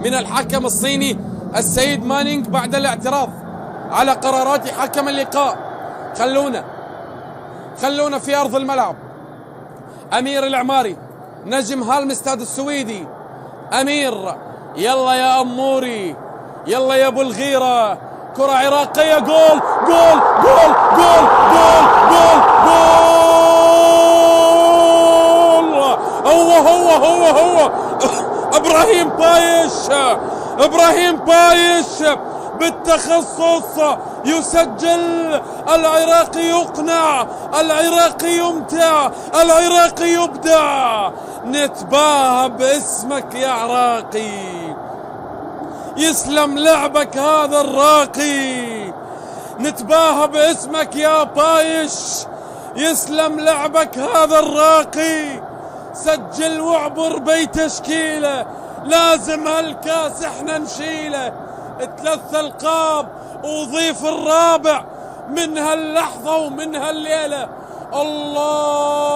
من الحكم الصيني السيد مانينغ بعد الاعتراض على قرارات حكم اللقاء. خلونا في أرض الملعب. أمير العماري نجم هالمستاد السويدي. أمير يلا يا أموري، يلا يا أبو الغيرة. كرة عراقية، جول جول جول جول جول جول جول. هو إبراهيم بايش بالتخصص يسجل. العراقي يقنع، العراقي يمتع، العراقي يبدع. نتباهى باسمك يا عراقي، يسلم لعبك هذا الراقي. نتباهى باسمك يا بايش، يسلم لعبك هذا الراقي. سجل واعبر بتشكيله، لازم هالكاس احنا نشيله. 3 ألقاب وضيف الرابع من هاللحظة ومن هالليلة. الله